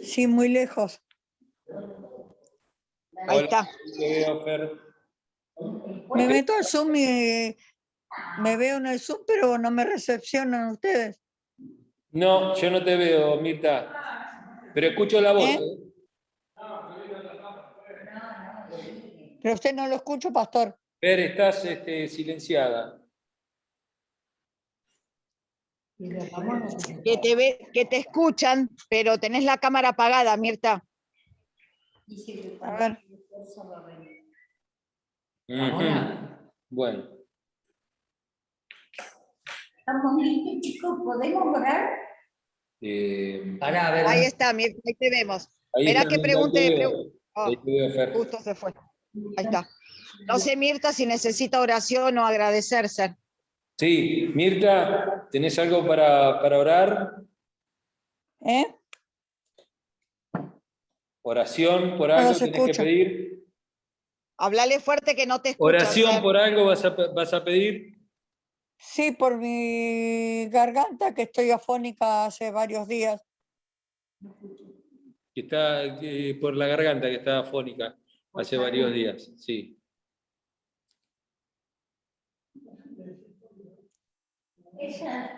Sí, muy lejos. Ahí Hola, está. te veo, Fer. Me meto al Zoom y me veo en el Zoom, pero no me recepcionan ustedes. No, yo no te veo, Mirta, pero escucho la voz. ¿Eh? Pero usted no lo escucho, pastor. Fer, estás silenciada. Que te escuchan, pero tenés la cámara apagada, Mirta. A ver. Ujú. Bueno. ¿Estamos listos, chicos? ¿Podemos orar? Pará, a ver. Ahí está, Mirta, ahí te vemos. Ahí Esperá está, que Mirta, pregunte. ahí te veo. Ahí te veo, Fer. Justo se fue. Ahí está. No sé, Mirta, si necesita oración o agradecerse. Sí, Mirta, ¿tenés algo para orar? ¿Eh? ¿Oración por No algo los tenés que escucho. pedir? Hablale fuerte que no te escuchas. ¿Oración por algo vas a pedir? Sí, por mi garganta, que estoy afónica hace varios días. Que está por la garganta, que está afónica hace varios días, sí.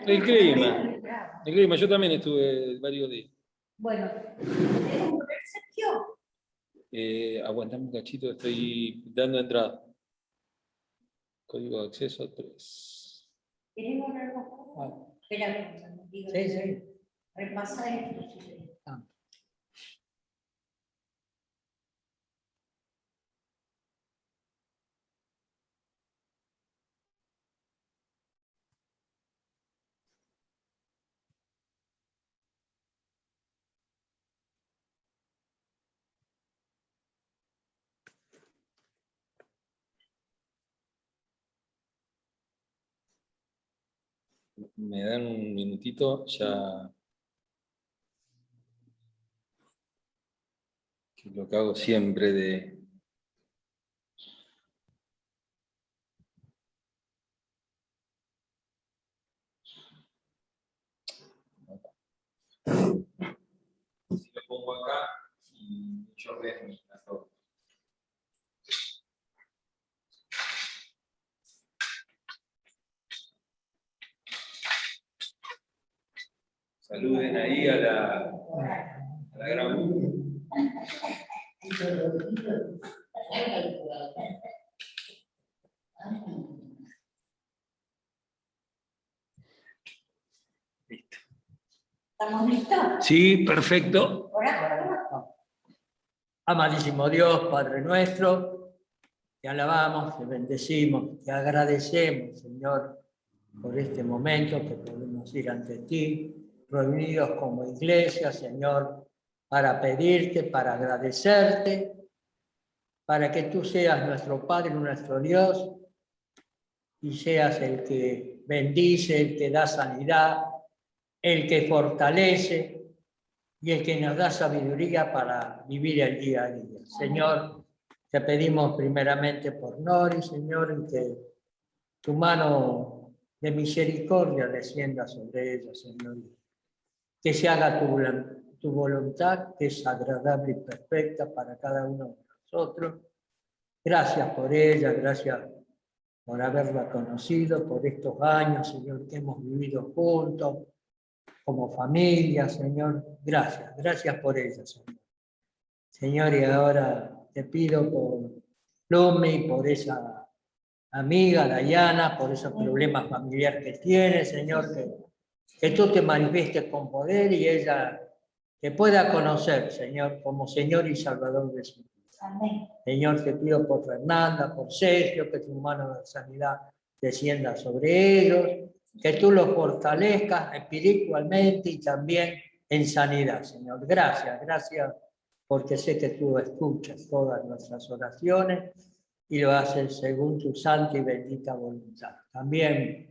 El clima, yo también estuve varios días. Bueno, ¿podemos orar, Sergio? Aguantame un cachito, estoy dando entrada. Código de acceso 3. ¿Queremos orar con Espera, Sí, sí. repasa esto. Me dan un minutito, ya. Que lo que hago siempre de. Si lo pongo acá y yo veo la foto. Saluden ahí a la gran. Listo. ¿Estamos listos? Sí, perfecto. Amadísimo Dios, Padre nuestro, te alabamos, te bendecimos, te agradecemos, Señor, por este momento que podemos ir ante ti, reunidos como iglesia, Señor, para pedirte, para agradecerte, para que tú seas nuestro Padre, nuestro Dios, y seas el que bendice, el que da sanidad, el que fortalece y el que nos da sabiduría para vivir el día a día. Señor, te pedimos primeramente por Nori, Señor, y que tu mano de misericordia descienda sobre ella, Señor. Que se haga tu voluntad, que es agradable y perfecta para cada uno de nosotros. Gracias por ella, gracias por haberla conocido, por estos años, Señor, que hemos vivido juntos, como familia, Señor. Gracias, gracias por ella, Señor. Señor, y ahora te pido por Lumi, por esa amiga, Dayana, por esos problemas familiares que tiene, Señor, que tú te manifiestes con poder y ella te pueda conocer, Señor, como Señor y Salvador de su vida. Amén. Señor, te pido por Fernanda, por Sergio, que tu mano de sanidad descienda sobre ellos, que tú los fortalezcas espiritualmente y también en sanidad, Señor. Gracias, gracias, porque sé que tú escuchas todas nuestras oraciones y lo haces según tu santa y bendita voluntad. También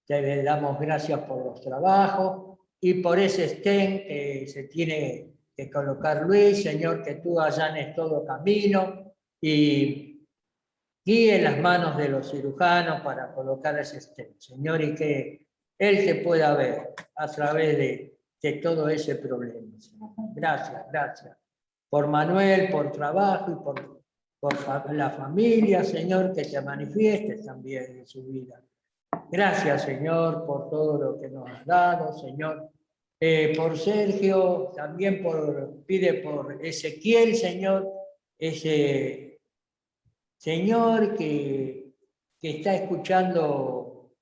te damos gracias por los trabajos y por ese estén que se tiene que colocar Luis, Señor, que tú allanes todo camino y guíe las manos de los cirujanos para colocar ese estén, Señor, y que Él te pueda ver a través de de todo ese problema, Señor. Gracias, gracias. Por Manuel, por trabajo y por la familia, Señor, que te manifiestes también en su vida. Gracias, Señor, por todo lo que nos has dado, Señor. Por Sergio, también pide por Ezequiel, Señor, ese Señor que está escuchando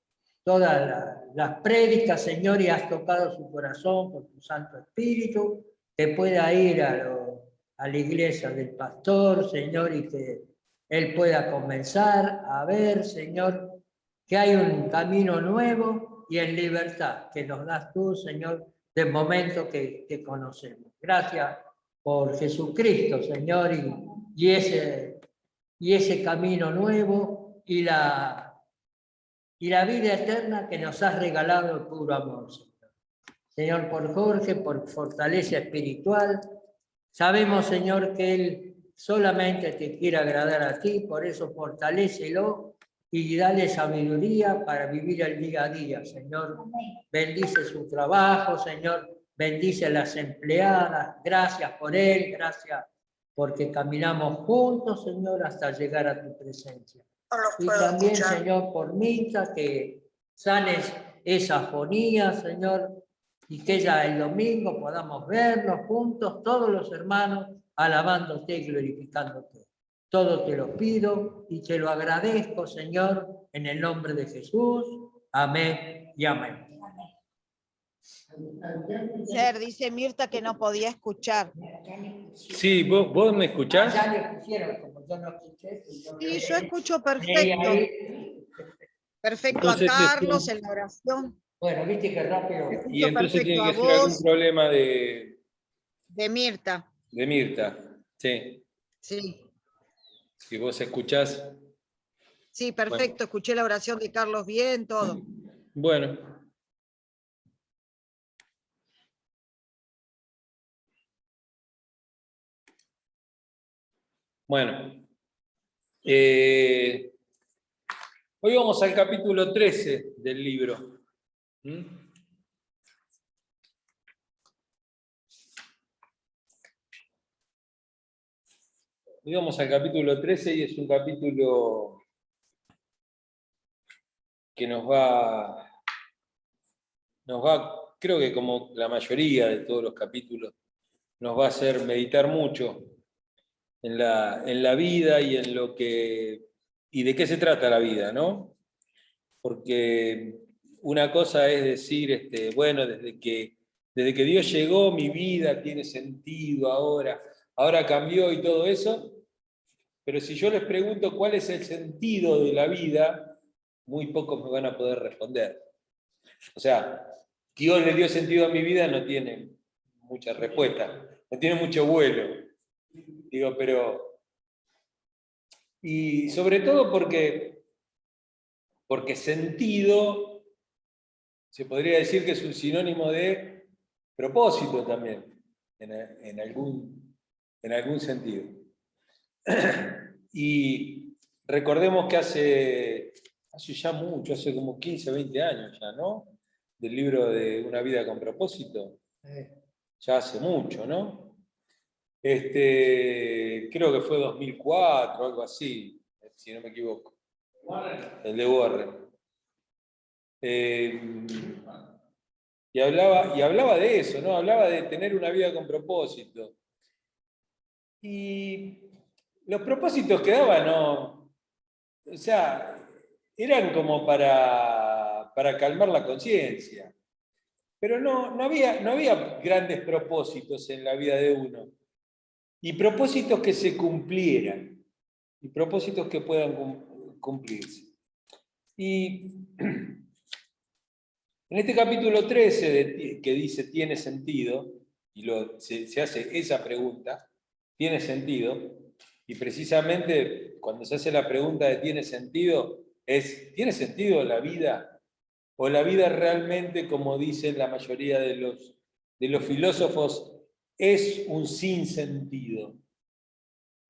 todas las prédicas, Señor, y has tocado su corazón por tu Santo Espíritu, que pueda ir a la iglesia del pastor, Señor, y que él pueda comenzar a ver, Señor, que hay un camino nuevo y en libertad que nos das tú, Señor, del momento que conocemos. Gracias por Jesucristo, Señor, y ese camino nuevo y la vida eterna que nos has regalado el puro amor, Señor. Señor, por Jorge, por fortaleza espiritual. Sabemos, Señor, que él solamente te quiere agradar a ti, por eso fortalécelo y dale sabiduría para vivir el día a día, Señor. Bendice su trabajo, Señor. Bendice a las empleadas. Gracias por él, gracias porque caminamos juntos, Señor, hasta llegar a tu presencia. Y también, Señor, por Mirta, que sanes esa afonía, Señor, y que ya el domingo podamos vernos juntos, todos los hermanos, alabándote y glorificándote. Todo te lo pido y te lo agradezco, Señor, en el nombre de Jesús. Amén y amén. Ser, dice Mirta que no podía escuchar. Sí, ¿vos me escuchás? Ya le pusieron, como yo no escuché. Sí, yo escucho perfecto. Perfecto Entonces, a Carlos en la oración. Bueno, viste que rápido. Y entonces Perfecto tiene a que ser algún vos. problema de Mirta. Mirta. Sí, Sí, si vos escuchás. sí, perfecto. Escuché la oración de Carlos bien, todo. Bueno. Bueno. Hoy vamos al capítulo 13 del libro. Hoy vamos al capítulo 13 y es un capítulo que nos va, creo que como la mayoría de todos los capítulos, nos va a hacer meditar mucho en la vida y en lo que, y de qué se trata la vida, ¿no? Porque una cosa es decir, bueno, desde que Dios llegó, mi vida tiene sentido ahora cambió y todo eso, pero si yo les pregunto cuál es el sentido de la vida, muy pocos me van a poder responder. O sea, Dios le dio sentido a mi vida, no tiene mucha respuesta, no tiene mucho vuelo. Digo, pero... Y sobre todo porque sentido, se podría decir que es un sinónimo de propósito también, en algún sentido. Y recordemos que hace ya mucho, hace como 15, 20 años ya, ¿no? Del libro de Una vida con propósito. Ya hace mucho, ¿no? Creo que fue 2004, algo así, si no me equivoco. El de Warren. Y hablaba de eso, ¿no? Hablaba de tener una vida con propósito. Y los propósitos que daba, no, o sea, eran como para calmar la conciencia. Pero no había grandes propósitos en la vida de uno. Y propósitos que se cumplieran. Y propósitos que puedan cumplirse. Y en este capítulo 13, que dice tiene sentido, y se hace esa pregunta, ¿tiene sentido? Y precisamente cuando se hace la pregunta de ¿tiene sentido? ¿Tiene sentido la vida? ¿O la vida realmente, como dicen la mayoría de los filósofos, es un sinsentido?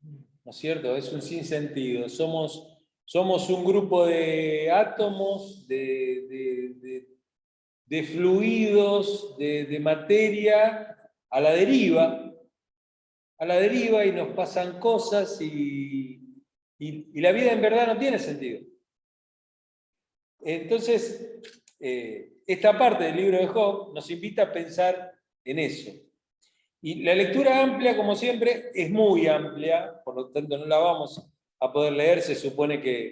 ¿No es cierto? Es un sinsentido. Somos un grupo de átomos, de de fluidos, de materia, a la deriva y nos pasan cosas y la vida en verdad no tiene sentido. Entonces, esta parte del libro de Job nos invita a pensar en eso. Y la lectura amplia, como siempre, es muy amplia, por lo tanto no la vamos a poder leer, se supone que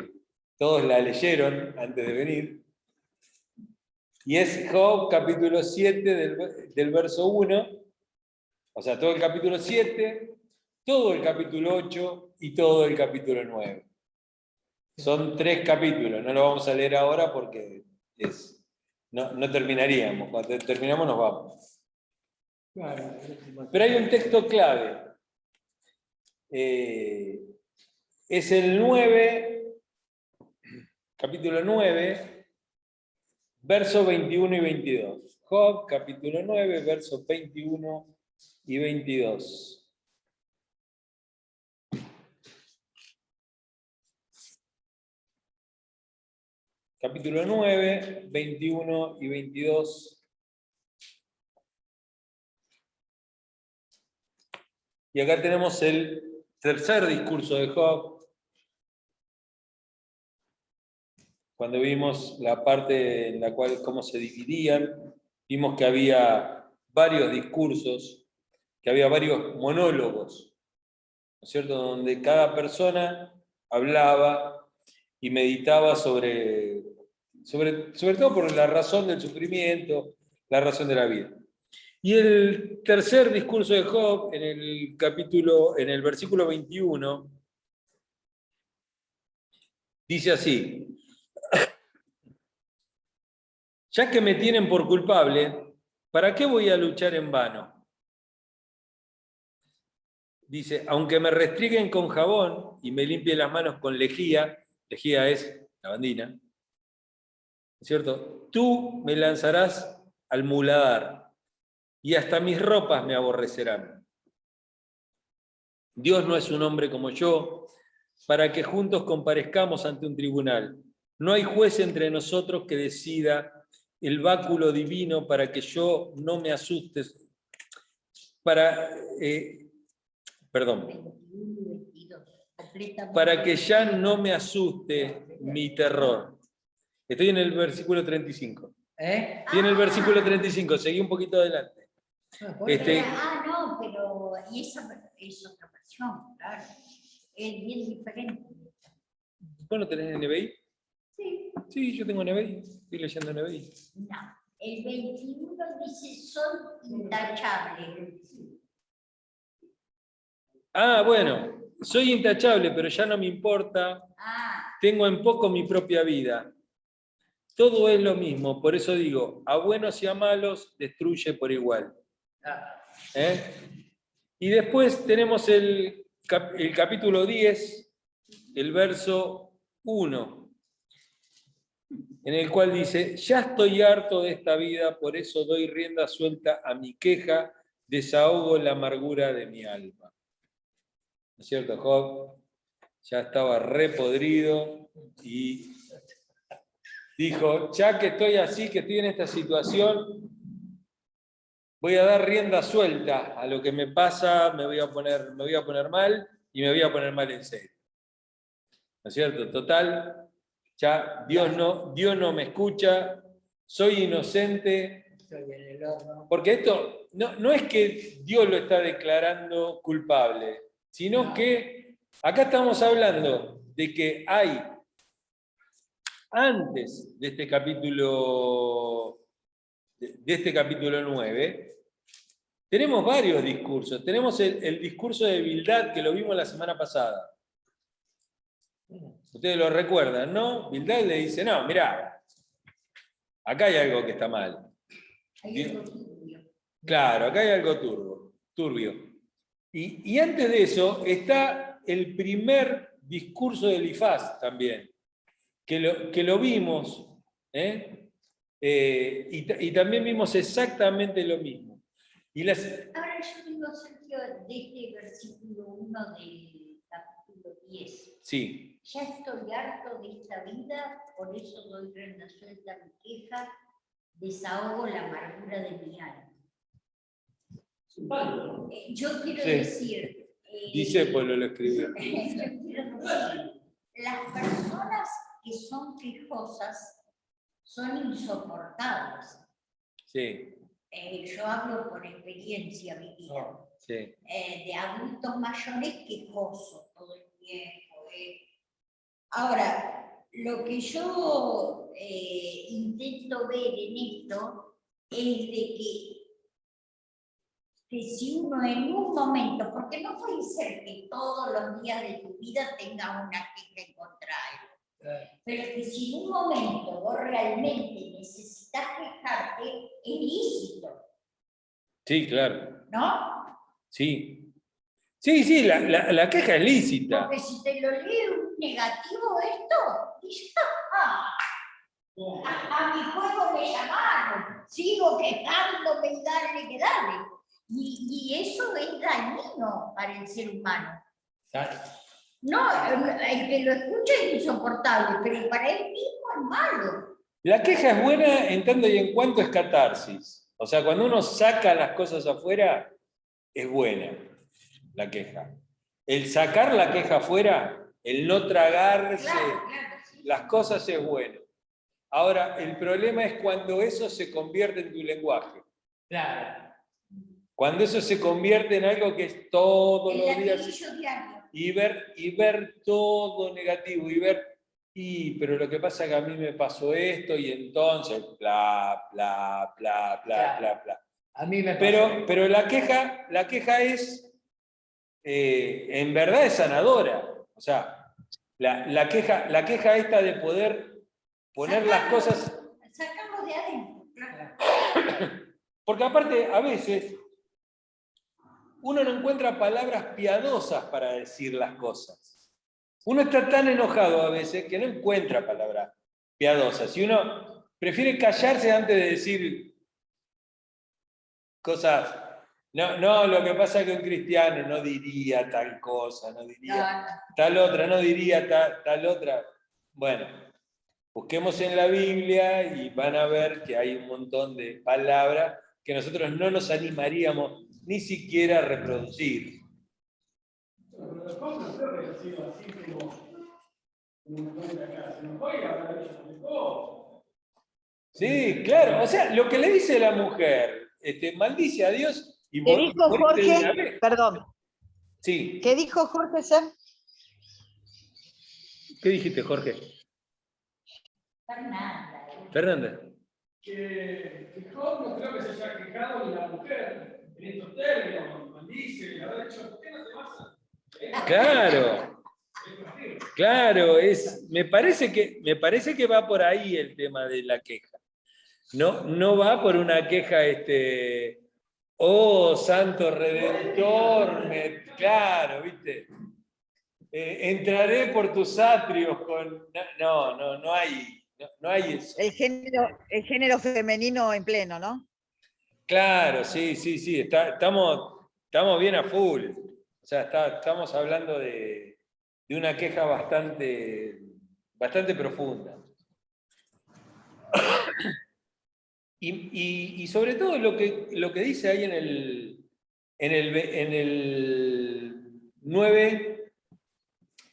todos la leyeron antes de venir. Y es Job capítulo 7 del verso 1, o sea, todo el capítulo 7, todo el capítulo 8 y todo el capítulo 9. Son 3 capítulos, no lo vamos a leer ahora porque no terminaríamos, cuando terminamos nos vamos. Pero hay un texto clave. Es el 9, capítulo 9, versos 21 y 22. Job, capítulo 9, versos 21 y 22. Capítulo 9, 21 y 22. Y acá tenemos el tercer discurso de Job. Cuando vimos la parte en la cual cómo se dividían, vimos que había varios discursos, que había varios monólogos, ¿no es cierto? Donde cada persona hablaba y meditaba sobre todo por la razón del sufrimiento, la razón de la vida. Y el tercer discurso de Job, en el versículo 21, dice así: ya que me tienen por culpable, ¿para qué voy a luchar en vano? Dice, aunque me restrieguen con jabón y me limpien las manos con lejía es lavandina, ¿cierto? Tú me lanzarás al muladar y hasta mis ropas me aborrecerán. Dios no es un hombre como yo, para que juntos comparezcamos ante un tribunal. No hay juez entre nosotros que decida el báculo divino para que yo no me asuste. Para que ya no me asuste mi terror. Estoy en el versículo 35. Estoy en el versículo 35, seguí un poquito adelante. No, pero y esa es otra versión, claro. Es bien diferente. ¿Vos no tenés NBI? Sí. Sí, yo tengo NBI, estoy leyendo NBI. No, el 21 dice son intachables. Ah, bueno, soy intachable, pero ya no me importa. Tengo en poco mi propia vida. Todo es lo mismo, por eso digo, a buenos y a malos destruye por igual. Y después tenemos el capítulo 10, el verso 1, en el cual dice, ya estoy harto de esta vida, por eso doy rienda suelta a mi queja, desahogo la amargura de mi alma. ¿No es cierto, Job? Ya estaba repodrido y dijo, ya que estoy así, que estoy en esta situación, voy a dar rienda suelta a lo que me pasa, me voy a poner mal y me voy a poner mal en serio. ¿No es cierto? Total, ya Dios no me escucha, soy inocente. Porque esto no es que Dios lo está declarando culpable, sino que acá estamos hablando de que hay, antes de este capítulo 9, tenemos varios discursos. Tenemos el discurso de Bildad, que lo vimos la semana pasada. Ustedes lo recuerdan, ¿no? Bildad le dice, no, mirá, acá hay algo que está mal. Hay algo turbio. Claro, acá hay algo turbio. Y antes de eso está el primer discurso de Elifaz también, que lo vimos, y también vimos exactamente lo mismo. Ahora yo tengo, Sergio, de este versículo 1 del capítulo 10. Sí. Ya estoy harto de esta vida, por eso doy rienda suelta a mi queja, desahogo la amargura de mi alma. Yo quiero Sí. decir... Discépolo lo escribió. yo quiero decir, las personas que son quejosas son insoportables. Sí, Yo hablo por experiencia vivida. sí. De adultos mayores quejosos todo el tiempo. Ahora, lo que yo intento ver en esto es de que si uno en un momento, porque no puede ser que todos los días de tu vida tengas una queja en contra de algo, pero que si en un momento vos realmente necesitas quejarte, es lícito, Sí, claro. ¿no? Sí. Sí, la queja es lícita. Porque si te lo lee un negativo esto, y ya, a mi juego me llamaron, sigo quejándome y darle que darle. Y eso es dañino para el ser humano. No, el que lo escucha es insoportable, pero para él mismo es malo. La queja es buena en tanto y en cuanto es catarsis. O sea, cuando uno saca las cosas afuera, es buena la queja. El sacar la queja afuera, el no tragarse Claro, sí. las cosas es bueno. Ahora, el problema es cuando eso se convierte en tu lenguaje. Claro. Cuando eso se convierte en algo que es todos El los días. latiguillo diario. Y ver todo negativo, y ver, pero lo que pasa es que a mí me pasó esto, y entonces, bla, bla, bla, bla, bla, bla. A mí me pasó. Pero la queja es, en verdad es sanadora. O sea, la queja esta de poder poner las cosas. Sacarlo de adentro, claro. Porque aparte, a veces, uno no encuentra palabras piadosas para decir las cosas. Uno está tan enojado a veces que no encuentra palabras piadosas. Y uno prefiere callarse antes de decir cosas. No, lo que pasa es que un cristiano no diría tal cosa, no diría tal otra, no diría tal otra. Bueno, busquemos en la Biblia y van a ver que hay un montón de palabras que nosotros no nos animaríamos ni siquiera a reproducir. Pero después no creo que haya sido así como cuenta acá. Se nos oiga hablar de eso. Sí, claro. O sea, lo que le dice la mujer, maldice a Dios y ¿Qué dijo morite de una Jorge? vez. Perdón. Sí. ¿Qué dijo Jorge Ser? ¿Qué dijiste, Jorge? Fernanda. Que Job no creo que se haya quejado de la mujer en estos términos, maldice, le habrá dicho, ¿por qué no te vas a...? Claro, me parece que va por ahí el tema de la queja. No va por una queja, oh Santo Redentor, claro, ¿viste? Entraré por tus atrios con. No hay eso. El género femenino en pleno, ¿no? Claro, sí, estamos bien a full. O sea, estamos hablando de una queja bastante profunda. Y sobre todo lo que dice ahí en el 9,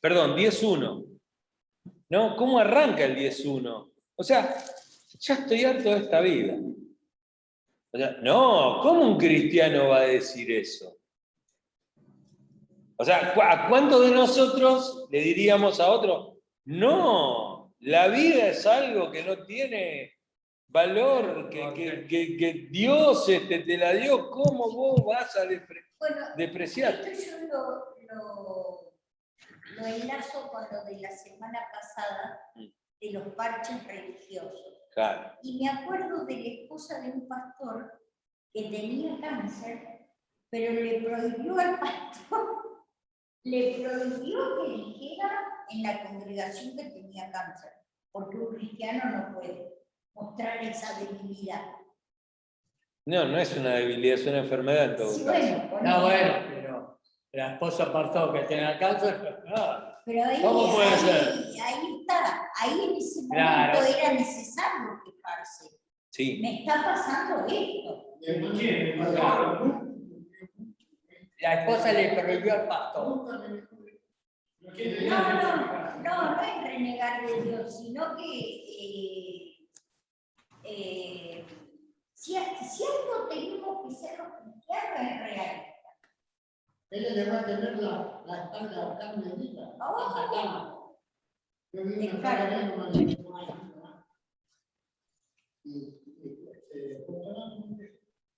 perdón, 10.1, ¿no? ¿Cómo arranca el 10.1? O sea, ya estoy harto de esta vida. O sea, no, ¿cómo un cristiano va a decir eso? O sea, ¿a cuántos de nosotros le diríamos a otro? No, la vida es algo que no tiene valor, que Dios te la dio, ¿cómo vos vas a despreciar? Esto yo lo enlazo con lo de la semana pasada de los parches religiosos. Claro. Y me acuerdo de la esposa de un pastor que tenía cáncer, pero le prohibió al pastor, le prohibió que dijera en la congregación que tenía cáncer, porque un cristiano no puede mostrar esa debilidad. No es una debilidad, es una enfermedad en todo caso. No, bueno, pero la esposa apartó que tenga cáncer. Pero ahí, ¿Cómo puede ser? Ahí está, ahí en ese momento Claro. era necesario quejarse. Sí. me está pasando esto. ¿Quién? La esposa le prohibió al pastor. No es renegar de Dios, sino que si algo tenemos que ser los cristianos es real. Ella le va a tener la espalda carne viva. Oh, Yo vi una claro. cara una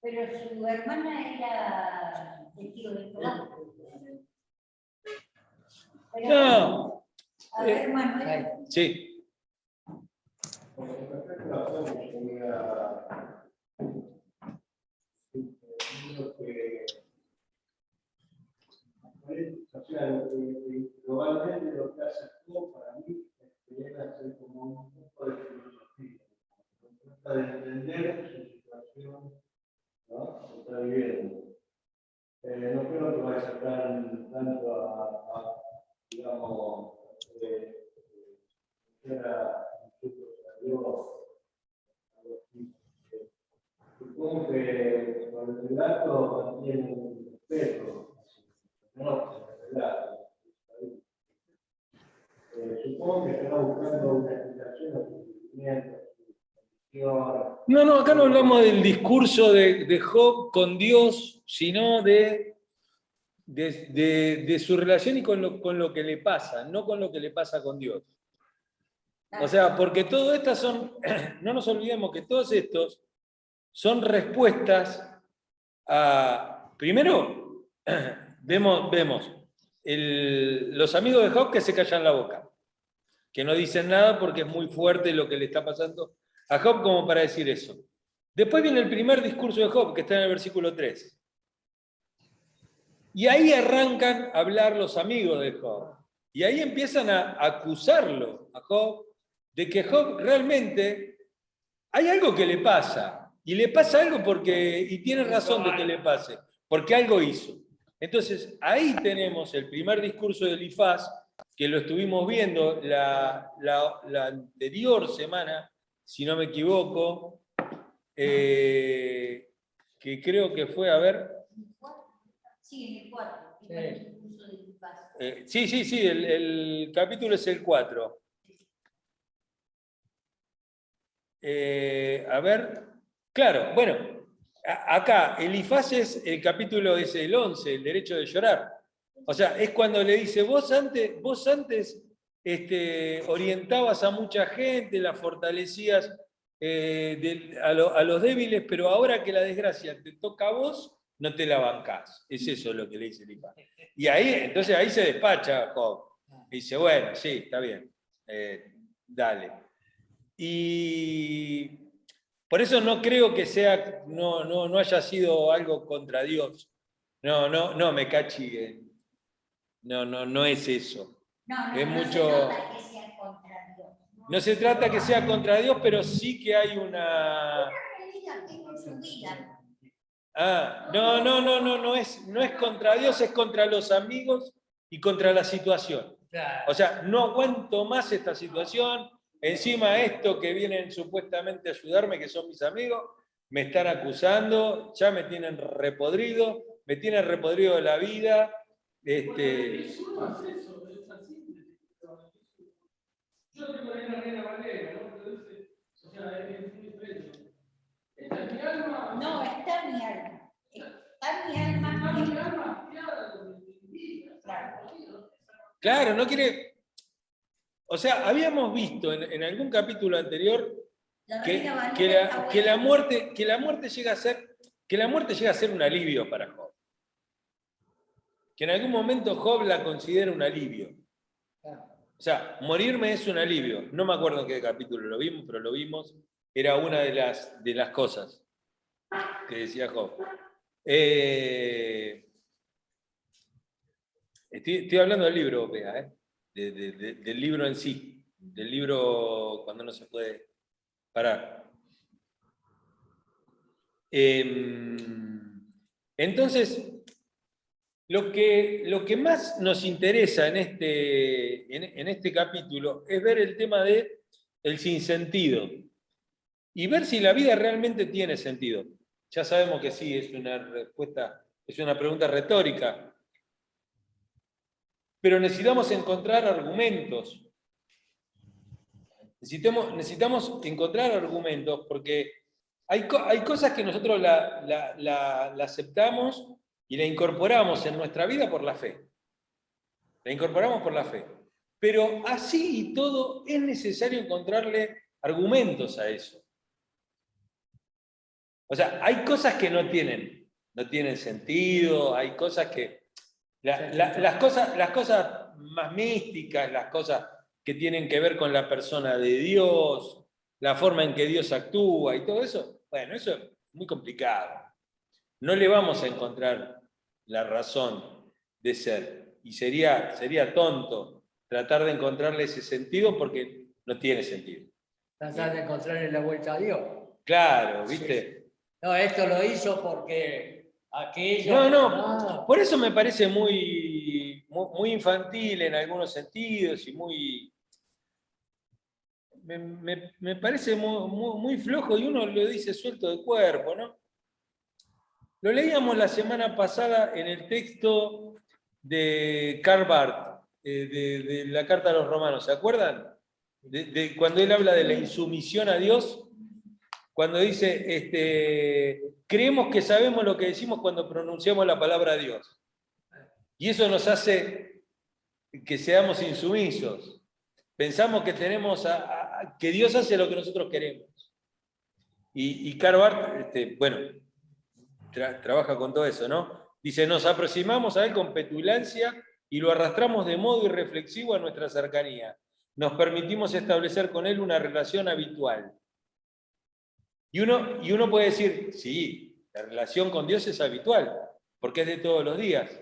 Pero su hermana era testigo de Jehová. Pero, No. a ver, Manuel. Sí. Globalmente lo que hace todo para mí es querer hacer como un poco de filosofía. Trata de entender su situación, ¿no? Que está viviendo. No creo que vaya a estar tanto a digamos, a Dios. Supongo que con el relato mantiene un respeto, no el relato. Supongo que estará buscando una explicación a su sufrimiento, a su condición. No, acá no hablamos del discurso de Job con Dios, sino de su relación y con lo que le pasa, no con lo que le pasa con Dios. O sea, porque todas estas son, no nos olvidemos que todos estos son respuestas a, primero, vemos los amigos de Job que se callan la boca, que no dicen nada porque es muy fuerte lo que le está pasando a Job como para decir eso. Después viene el primer discurso de Job, que está en el versículo 3. Y ahí arrancan a hablar los amigos de Job. Y ahí empiezan a acusarlo a Job de que Job realmente hay algo que le pasa. Y le pasa algo y tiene razón de que le pase, porque algo hizo. Entonces, ahí tenemos el primer discurso de Elifaz, que lo estuvimos viendo la anterior semana, si no me equivoco, que creo que fue, a ver. Sí, en el 4. Sí, el capítulo es el 4. A ver, claro, bueno, acá Elifaz el capítulo es el 11, el derecho de llorar. O sea, es cuando le dice, vos antes orientabas a mucha gente, la fortalecías a los débiles, pero ahora que la desgracia te toca a vos, no te la bancás. Es eso lo que le dice Elifaz. Y entonces ahí se despacha Job. Y dice, bueno, sí, está bien, dale. Y por eso no creo que no haya sido algo contra Dios. No, me cachi. No es eso. Es mucho. Se trata que sea contra Dios. No se trata que sea contra Dios, pero sí que hay una. Realidad que en su vida. No es contra Dios, es contra los amigos y contra la situación. O sea, no aguanto más esta situación. Encima esto que vienen supuestamente a ayudarme, que son mis amigos, me están acusando, ya me tienen repodrido de la vida. Yo tengo una Reina Valera, ¿no? Pero dice, o sea, es muy diferente. ¿Está en mi alma? No, está en mi alma. Está en mi alma. Está en mi alma, claro. Claro, no quiere. O sea, habíamos visto en algún capítulo anterior que la muerte llega a ser un alivio para Job. Que en algún momento Job la considera un alivio. O sea, morirme es un alivio. No me acuerdo en qué capítulo lo vimos, pero lo vimos. Era una de las cosas que decía Job. Estoy hablando del libro, Bea, del libro en sí. Del libro cuando no se puede parar. Entonces, lo que más nos interesa en este capítulo es ver el tema del sinsentido. y ver si la vida realmente tiene sentido. Ya sabemos que sí, es una respuesta, es una pregunta retórica, pero necesitamos encontrar argumentos. Necesitamos encontrar argumentos porque hay cosas que nosotros la aceptamos y la incorporamos en nuestra vida por la fe. La incorporamos por la fe. Pero así y todo es necesario encontrarle argumentos a eso. O sea, hay cosas que no tienen sentido, hay cosas que... las cosas más místicas, las cosas que tienen que ver con la persona de Dios, la forma en que Dios actúa y todo eso, bueno, eso es muy complicado. No le vamos a encontrar la razón de ser. Y sería tonto tratar de encontrarle ese sentido porque no tiene sentido. Tratar de encontrarle la vuelta a Dios. Claro, ¿viste? No, esto lo hizo porque aquello... No, por eso me parece muy infantil en algunos sentidos y muy... Me parece muy flojo y uno lo dice suelto de cuerpo, ¿no? Lo leíamos la semana pasada en el texto de Karl Barth, de la Carta a los Romanos, ¿se acuerdan? De cuando él habla de la insumisión a Dios, cuando dice, creemos que sabemos lo que decimos cuando pronunciamos la palabra Dios. Y eso nos hace que seamos insumisos. Pensamos que que Dios hace lo que nosotros queremos. Y Karl Barth, bueno, trabaja con todo eso, ¿no? Dice, nos aproximamos a él con petulancia y lo arrastramos de modo irreflexivo a nuestra cercanía. Nos permitimos establecer con él una relación habitual. Y uno puede decir, sí, la relación con Dios es habitual, porque es de todos los días.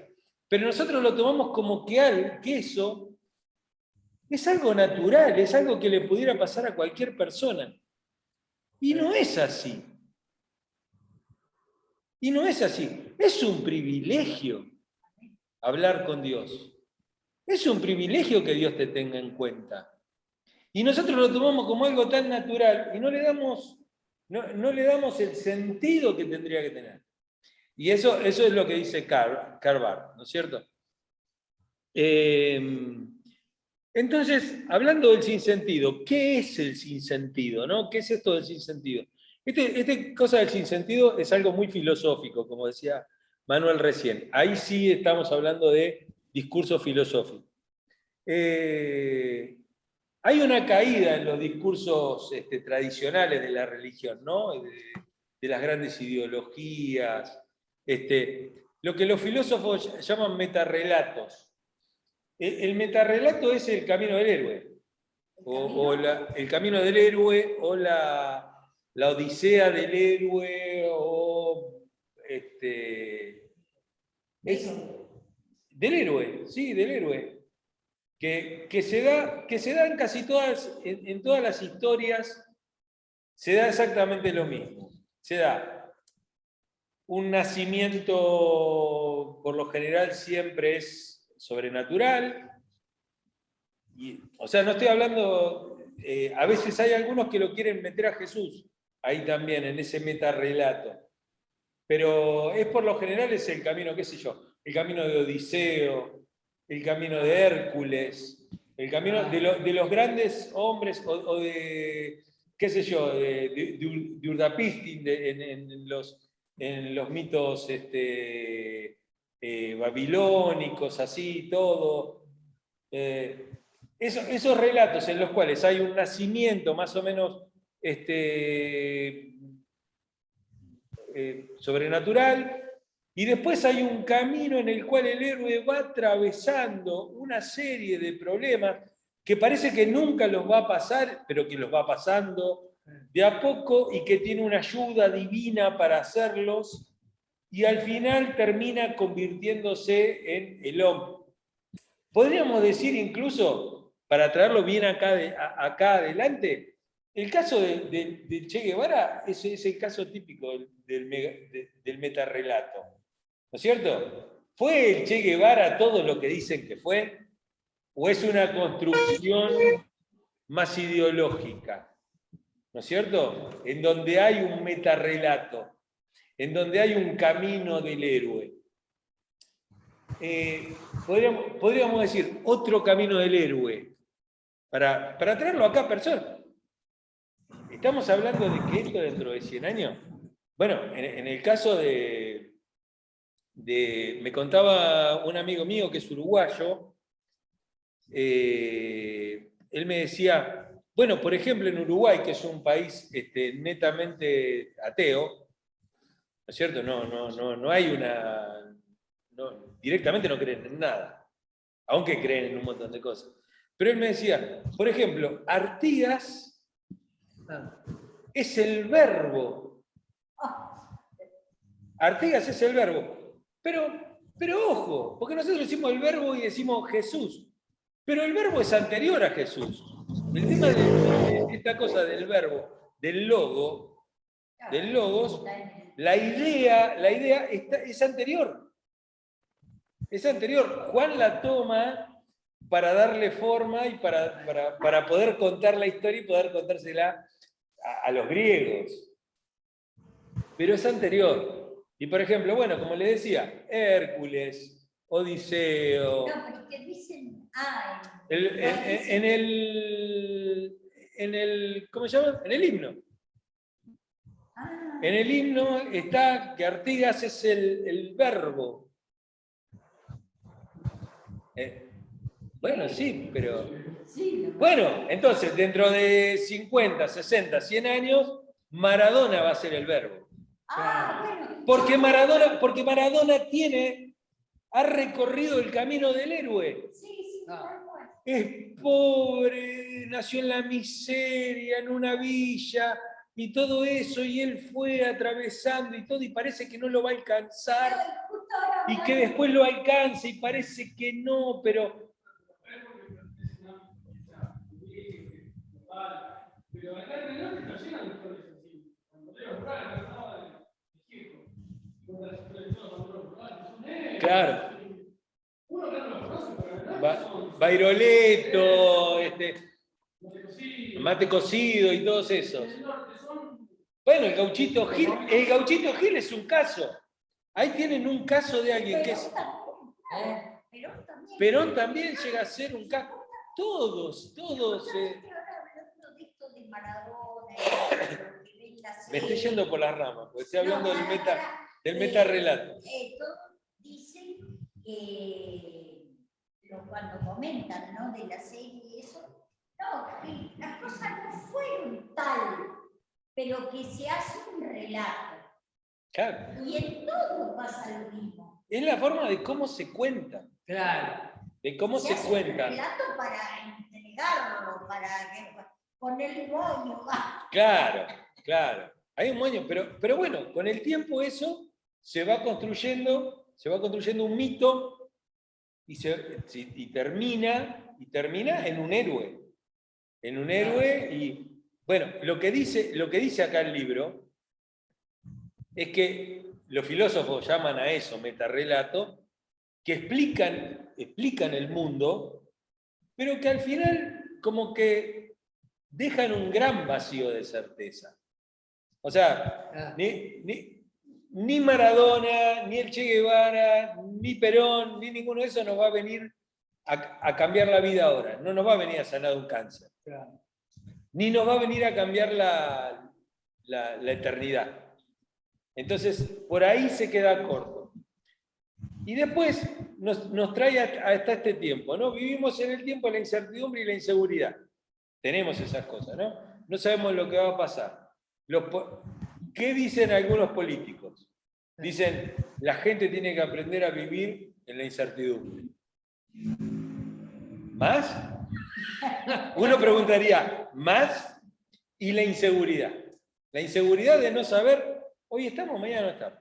Pero nosotros lo tomamos como que eso es algo natural, es algo que le pudiera pasar a cualquier persona. Y no es así. Y no es así. Es un privilegio hablar con Dios. Es un privilegio que Dios te tenga en cuenta. Y nosotros lo tomamos como algo tan natural y no le damos el sentido que tendría que tener. Y eso es lo que dice Karl Barth, ¿no es cierto? Entonces, hablando del sinsentido, ¿qué es el sinsentido? ¿No? ¿Qué es esto del sinsentido? Esta cosa del sinsentido es algo muy filosófico, como decía Manuel recién. Ahí sí estamos hablando de discurso filosófico. Hay una caída en los discursos tradicionales de la religión, ¿no? De las grandes ideologías, lo que los filósofos llaman metarrelatos. El metarrelato es el camino del héroe, el camino del héroe, o la odisea del héroe, o del héroe, sí, del héroe. Que se da en casi en todas las historias, se da exactamente lo mismo. Se da un nacimiento, por lo general siempre es sobrenatural. O sea, no estoy hablando, a veces hay algunos que lo quieren meter a Jesús, ahí también, en ese metarrelato. Pero por lo general es el camino, qué sé yo, el camino de Odiseo, el camino de Hércules, el camino de los grandes hombres, o de, qué sé yo, de Urdapistin, en los mitos babilónicos, así, todo. Esos relatos en los cuales hay un nacimiento más o menos sobrenatural, y después hay un camino en el cual el héroe va atravesando una serie de problemas que parece que nunca los va a pasar, pero que los va pasando de a poco y que tiene una ayuda divina para hacerlos, y al final termina convirtiéndose en el hombre. Podríamos decir incluso, para traerlo bien acá adelante, el caso de Che Guevara es el caso típico del metarrelato. ¿No es cierto? ¿Fue el Che Guevara todo lo que dicen que fue? ¿O es una construcción más ideológica? ¿no es cierto? En donde hay un metarrelato, en donde hay un camino del héroe. Podríamos decir otro camino del héroe, para traerlo acá a persona. Estamos hablando de que esto dentro de 100 años, bueno, en el caso me contaba un amigo mío que es uruguayo, él me decía, bueno, por ejemplo en Uruguay, que es un país netamente ateo, ¿no es cierto? No hay una... directamente no creen en nada, aunque creen en un montón de cosas. Pero él me decía, por ejemplo, Artigas es el verbo. Artigas es el verbo. Pero ojo, porque nosotros decimos el verbo y decimos Jesús. Pero el verbo es anterior a Jesús. El tema de esta cosa del verbo, del logos, la idea es anterior. Es anterior. Juan la toma para darle forma y para poder contar la historia y poder contársela a los griegos. Pero es anterior. Y por ejemplo, bueno, como le decía, Hércules, Odiseo. No, pero es que dicen, En el, ¿cómo se llama? En el himno. En el himno está que Artigas es el verbo. Bueno, sí, pero... Bueno, entonces, dentro de 50, 60, 100 años, Maradona va a ser el verbo. Porque Maradona ha recorrido el camino del héroe. Es pobre, nació en la miseria, en una villa, y todo eso, y él fue atravesando y todo, y parece que no lo va a alcanzar, y que después lo alcance, y parece que no, pero... Pero acá en el norte está llena de historias así. Cuando Leo Brana cantaba de Egipto, contra las historias son negros. Claro. Uno que no los conoce, pero en el norte son... Bairoleto, Mate Cocido y todos esos. Bueno, el Gauchito Gil es un caso. Ahí tienen un caso de alguien que es... Perón también llega a ser un caso. Todos. Me estoy yendo por las ramas, porque estoy hablando del metarrelato. Todos dicen que cuando comentan, ¿no?, de la serie y eso, no, que las cosas no fueron tal, pero que se hace un relato. Claro. Y en todo pasa lo mismo. Es la forma de cómo se cuenta. Claro. De cómo se cuenta. Un relato para entregarlo, para ponerle moño. Claro. Hay un moño, pero bueno, con el tiempo eso se va construyendo un mito y termina en un héroe. En un héroe y, bueno, lo que dice acá el libro es que los filósofos llaman a eso metarrelato, que explican el mundo, pero que al final como que dejan un gran vacío de certeza. O sea, ni Maradona, ni el Che Guevara, ni Perón, ni ninguno de esos nos va a venir a cambiar la vida ahora. No nos va a venir a sanar un cáncer. Ni nos va a venir a cambiar la eternidad. Entonces, por ahí se queda corto. Y después nos trae hasta este tiempo, ¿no? Vivimos en el tiempo de la incertidumbre y la inseguridad. Tenemos esas cosas, ¿no? No sabemos lo que va a pasar. ¿Qué dicen algunos políticos? Dicen, la gente tiene que aprender a vivir en la incertidumbre. ¿Más? Uno preguntaría, ¿más? Y la inseguridad. La inseguridad de no saber, hoy estamos, mañana no estamos.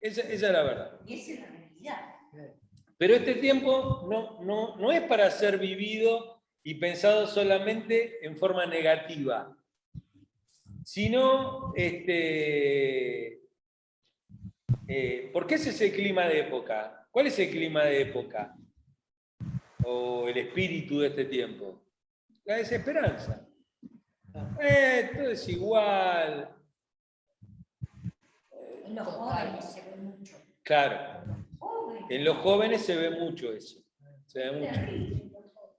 Esa es la verdad. Y esa es la realidad. Pero este tiempo no es para ser vivido y pensado solamente en forma negativa, sino, ¿por qué ese es el clima de época? ¿Cuál es el clima de época? O el espíritu de este tiempo. La desesperanza. Todo es igual. En los jóvenes se ve mucho. Claro, Jóvenes. en los jóvenes se ve mucho eso. Se ve mucho. Terrible, los jóvenes.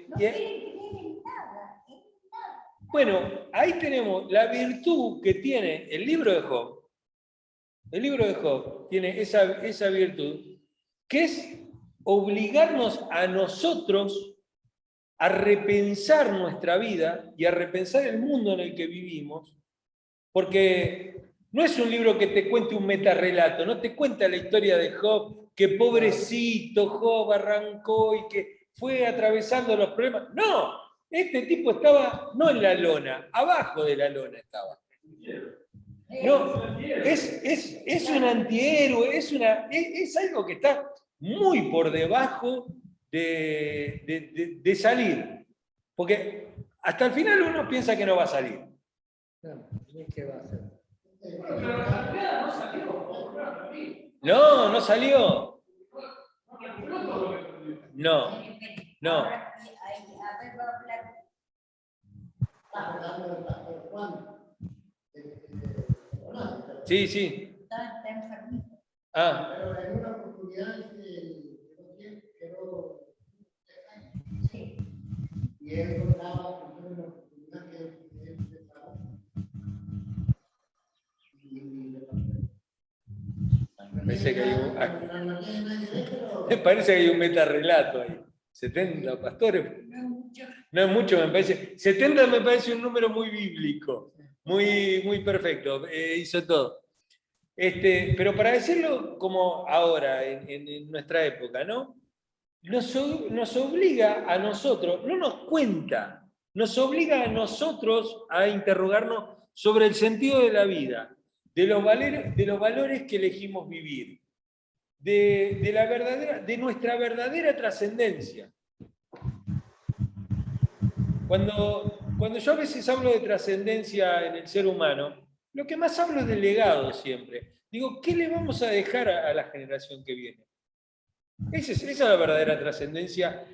No quieren creer en nada, en nada. Bueno, ahí tenemos la virtud que tiene el libro de Job. El libro de Job tiene esa virtud, que es obligarnos a nosotros a repensar nuestra vida y a repensar el mundo en el que vivimos, porque no es un libro que te cuente un metarrelato, no te cuenta la historia de Job, que pobrecito Job arrancó y que fue atravesando los problemas. No, este tipo estaba no en la lona, abajo de la lona estaba. No, es un antihéroe, es algo que está muy por debajo de salir. Porque hasta el final uno piensa que no va a salir. ¿Qué va a hacer? Pero la realidad no salió. No, no salió. No, no. Ahora, a ver, va a hablar. Está hablando del pastor Juan. Sí, sí. Está enfermito. Ah, Pero en una oportunidad quedó Sí. y él contaba que fue una oportunidad que él empezaba me parece que hay un metarrelato ahí. 70 pastores. No es mucho. No es mucho, me parece. 70 me parece un número muy bíblico, muy perfecto. Hizo todo. Pero para decirlo como ahora, en nuestra época, ¿no? Nos obliga a nosotros, no nos cuenta, nos obliga a nosotros a interrogarnos sobre el sentido de la vida, de los valores que elegimos vivir, de nuestra verdadera trascendencia. Cuando yo a veces hablo de trascendencia en el ser humano, lo que más hablo es del legado siempre. Digo, ¿qué le vamos a dejar a la generación que viene? Esa es la verdadera trascendencia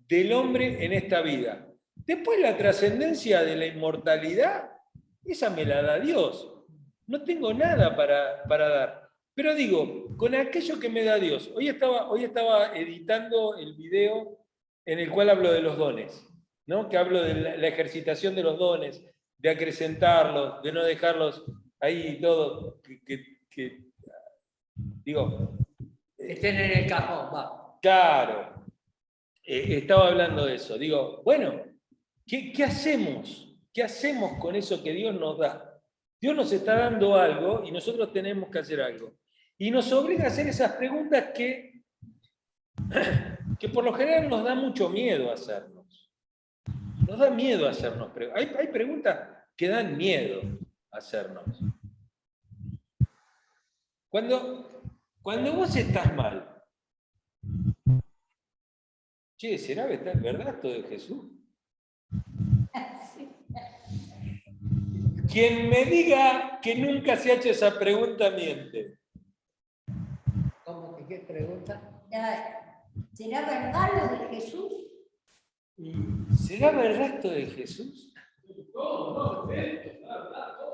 del hombre en esta vida. Después la trascendencia de la inmortalidad, esa me la da Dios. No tengo nada para dar. Pero digo, con aquello que me da Dios. Hoy estaba editando el video en el cual hablo de los dones, ¿no? Que hablo de la ejercitación de los dones, de acrecentarlos, de no dejarlos ahí todo, digo... Estén en el cajón, va. Claro, estaba hablando de eso. Digo, bueno, ¿qué hacemos? ¿Qué hacemos con eso que Dios nos da? Dios nos está dando algo y nosotros tenemos que hacer algo. Y nos obliga a hacer esas preguntas que por lo general nos da mucho miedo hacernos. Nos da miedo hacernos preguntas. Hay preguntas que dan miedo hacernos. Cuando vos estás mal, che, ¿será verdad esto de Jesús? Sí. Quien me diga que nunca se ha hecho esa pregunta miente. ¿Cómo que qué pregunta? ¿Será verdad lo de Jesús? ¿Será verdad esto de Jesús? Todo.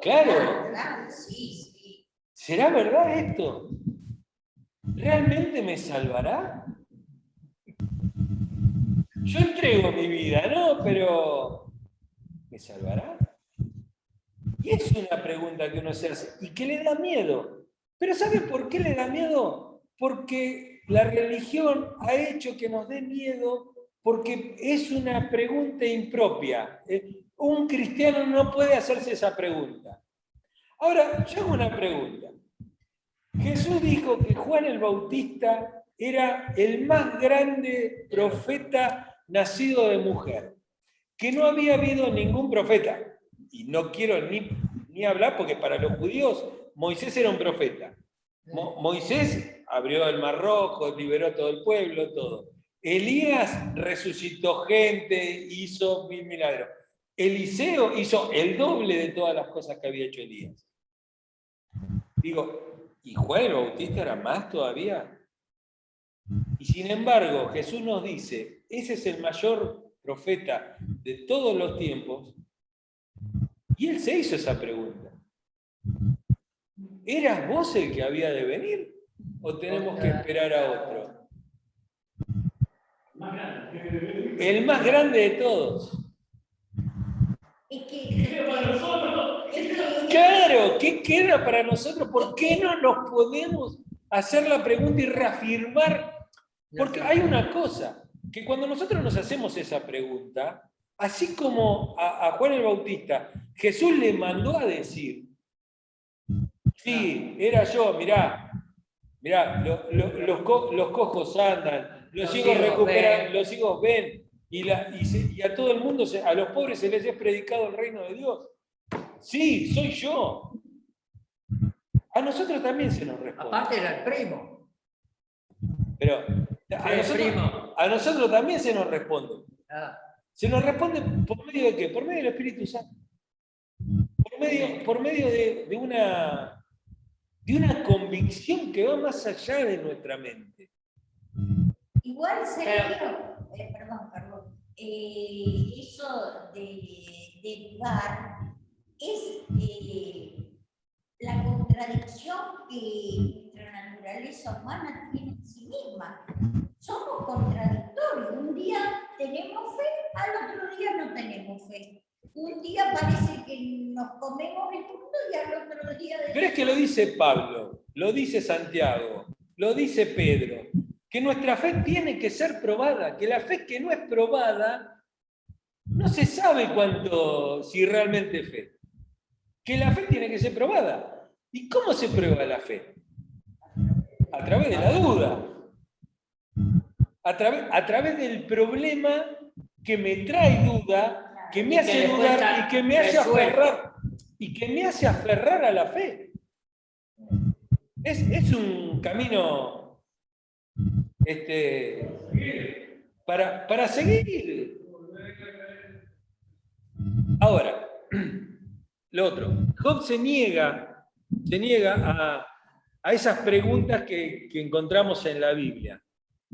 Claro. Claro, sí, sí. ¿Será verdad esto? ¿Realmente me salvará? Yo entrego mi vida, ¿no? Pero ¿me salvará? Y es una pregunta que uno se hace y que le da miedo. Pero ¿sabe por qué le da miedo? Porque la religión ha hecho que nos dé miedo porque es una pregunta impropia. Un cristiano no puede hacerse esa pregunta. Ahora, yo hago una pregunta. Jesús dijo que Juan el Bautista era el más grande profeta nacido de mujer, que no había habido ningún profeta. Y no quiero ni hablar porque para los judíos Moisés era un profeta. Moisés abrió el Mar Rojo, liberó a todo el pueblo, todo. Elías resucitó gente, hizo 1000 milagros. Eliseo hizo el doble de todas las cosas que había hecho Elías. Digo, ¿y Juan el Bautista era más todavía? Y sin embargo, Jesús nos dice, ese es el mayor profeta de todos los tiempos, Y él se hizo esa pregunta. ¿Eras vos el que había de venir? ¿O tenemos que esperar a otro? El más grande de todos. Es que Claro, ¿qué queda para nosotros? ¿Por qué no nos podemos hacer la pregunta y reafirmar? Porque hay una cosa, que cuando nosotros nos hacemos esa pregunta, así como a Juan el Bautista, Jesús le mandó a decir, sí, era yo, mirá, los cojos andan, los ciegos recuperan, los ciegos ven, y a todo el mundo, a los pobres se les ha predicado el reino de Dios. Sí, soy yo. A nosotros también se nos responde. Aparte era el primo. Pero Primo. a nosotros también se nos responde. Ah, ¿Se nos responde por medio de qué? Por medio del Espíritu Santo. Por medio de una convicción que va más allá de nuestra mente. igual Sergio, perdón, eso de dudar es la contradicción que nuestra naturaleza humana tiene en sí misma. Somos contradictorios. Un día tenemos fe, al otro día no tenemos fe. Un día parece que nos comemos el mundo y al otro día... Pero es que lo dice Pablo, lo dice Santiago, lo dice Pedro, que nuestra fe tiene que ser probada, que la fe que no es probada, no se sabe si realmente es fe. Que la fe tiene que ser probada. ¿Y cómo se prueba la fe? A través de la duda. A través del problema que me trae duda, que me hace dudar y que me hace aferrar a la fe. Es un camino para seguir. Ahora, lo otro, Job se niega a esas preguntas que encontramos en la Biblia,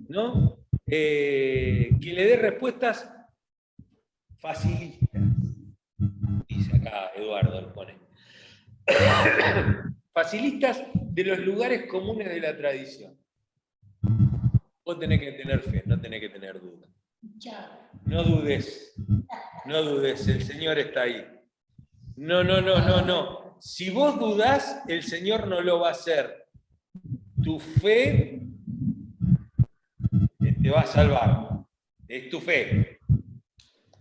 ¿no? Que le dé respuestas facilistas. Dice acá Eduardo, lo pone. Facilistas de los lugares comunes de la tradición. Vos tenés que tener fe, no tenés que tener duda. No dudes, el Señor está ahí. No. Si vos dudás, el Señor no lo va a hacer. Tu fe te va a salvar. Es tu fe.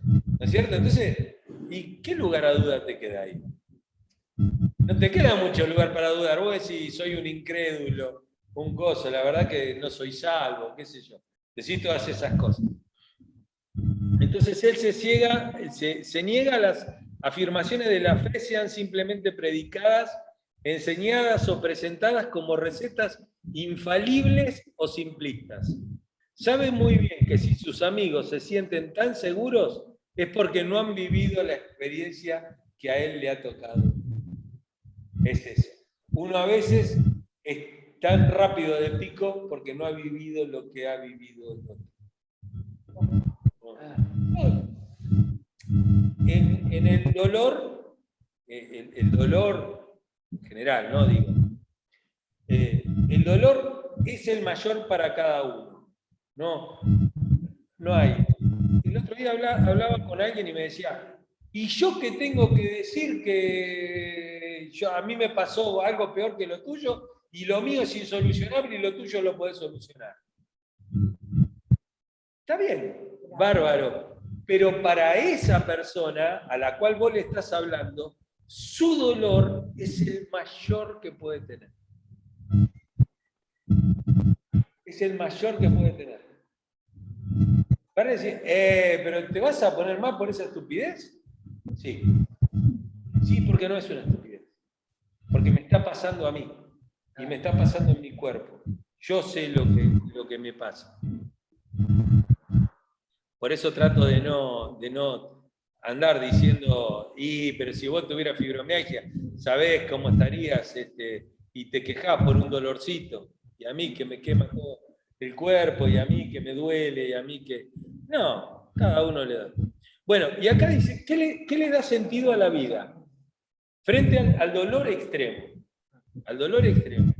¿No es cierto? Entonces, ¿y qué lugar a duda te queda ahí? No te queda mucho lugar para dudar. Vos decís, soy un incrédulo, un coso, la verdad que no soy salvo, qué sé yo. Decís todas esas cosas. Entonces él se niega a las afirmaciones de la fe sean simplemente predicadas, enseñadas o presentadas como recetas infalibles o simplistas. Sabe muy bien que si sus amigos se sienten tan seguros es porque no han vivido la experiencia que a él le ha tocado. Es eso. Uno a veces es tan rápido de pico porque no ha vivido lo que ha vivido el otro. En el dolor, el dolor en general, ¿no? Digo, el dolor es el mayor para cada uno. No hay. El otro día hablaba con alguien y me decía, ¿y yo qué tengo que decir que a mí me pasó algo peor que lo tuyo y lo mío es insolucionable y lo tuyo lo podés solucionar? Está bien, bárbaro. Pero para esa persona a la cual vos le estás hablando, su dolor es el mayor que puede tener. Es el mayor que puede tener. Para decir, ¿pero te vas a poner mal por esa estupidez? Sí. Sí, porque no es una estupidez. Porque me está pasando a mí. Y me está pasando en mi cuerpo. Yo sé lo que me pasa. Por eso trato de no andar diciendo, pero si vos tuvieras fibromialgia, sabés cómo estarías y te quejás por un dolorcito, y a mí que me quema todo el cuerpo, y a mí que me duele, y a mí que... No, cada uno le da. Bueno, y acá dice, ¿qué le da sentido a la vida? frente al dolor extremo. Al dolor extremo.